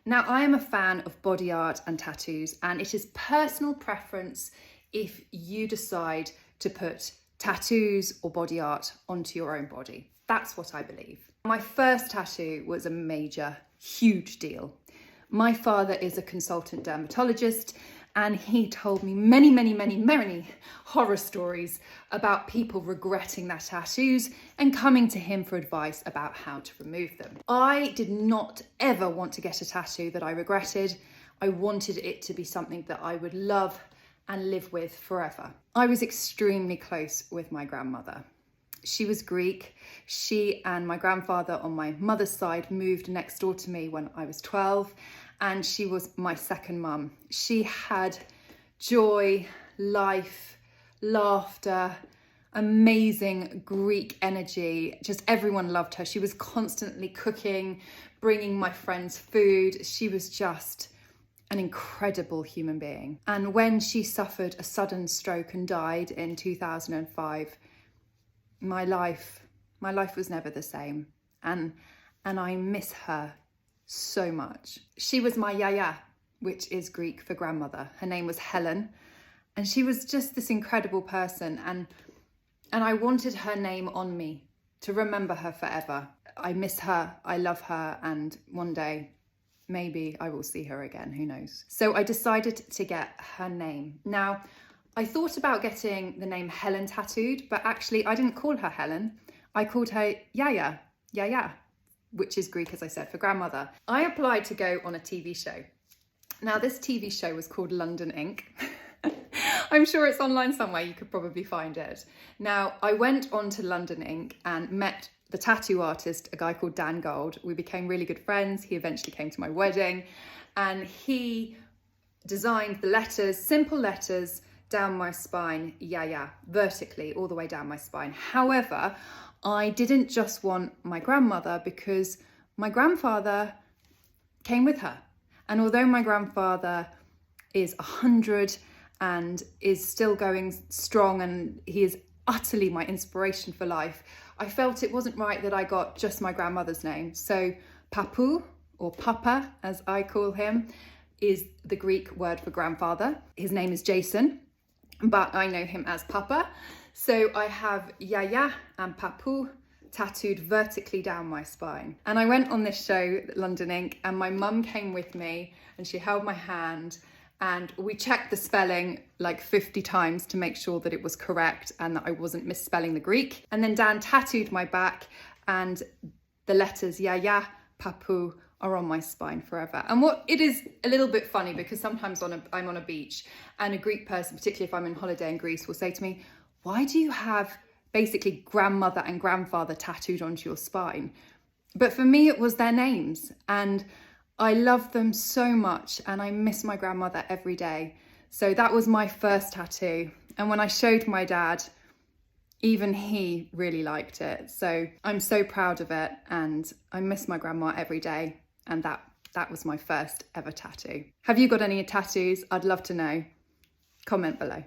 Now, I am a fan of body art and tattoos, and it is personal preference if you decide to put tattoos or body art onto your own body. That's what I believe. My first tattoo was a major, huge deal. My father is a consultant dermatologist, and he told me many horror stories about people regretting their tattoos and coming to him for advice about how to remove them. I did not ever want to get a tattoo that I regretted. I wanted it to be something that I would love and live with forever. I was extremely close with my grandmother. She was Greek. She and my grandfather on my mother's side moved next door to me when I was 12, and she was my second mum. She had joy, life, laughter, amazing Greek energy. Just everyone loved her. She was constantly cooking, bringing my friends food. She was just an incredible human being. And when she suffered a sudden stroke and died in 2005, my life was never the same. And I miss her so much. She was my yaya, which is Greek for grandmother. Her name was Helen, and she was just this incredible person. And I wanted her name on me to remember her forever. I miss her, I love her, and one day, maybe I will see her again, who knows. So I decided to get her name. Now, I thought about getting the name Helen tattooed, but actually I didn't call her Helen. I called her Yaya, which is Greek, as I said, for grandmother. I applied to go on a TV show. Now, this TV show was called London Ink. I'm sure it's online somewhere, you could probably find it. Now, I went on to London Ink and met the tattoo artist, a guy called Dan Gold. We became really good friends. He eventually came to my wedding, and he designed the letters, simple letters, down my spine, yaya, vertically, all the way down my spine. However, I didn't just want my grandmother, because my grandfather came with her. And although my grandfather is 100 and is still going strong, and he is utterly my inspiration for life, I felt it wasn't right that I got just my grandmother's name. So Papu, or Papa as I call him, is the Greek word for grandfather. His name is Jason, but I know him as Papa. So I have Yaya and Papu tattooed vertically down my spine. And I went on this show, London Ink, and my mum came with me, and she held my hand, and we checked the spelling like 50 times to make sure that it was correct and that I wasn't misspelling the Greek. And then Dan tattooed my back, and the letters Yaya, Papu are on my spine forever. And what it is a little bit funny, because sometimes I'm on a beach, and a Greek person, particularly if I'm on holiday in Greece, will say to me, why do you have basically grandmother and grandfather tattooed onto your spine? But for me, it was their names, and I love them so much, and I miss my grandmother every day. So that was my first tattoo. And when I showed my dad, even he really liked it. So I'm so proud of it, and I miss my grandma every day. And that was my first ever tattoo. Have you got any tattoos? I'd love to know. Comment below.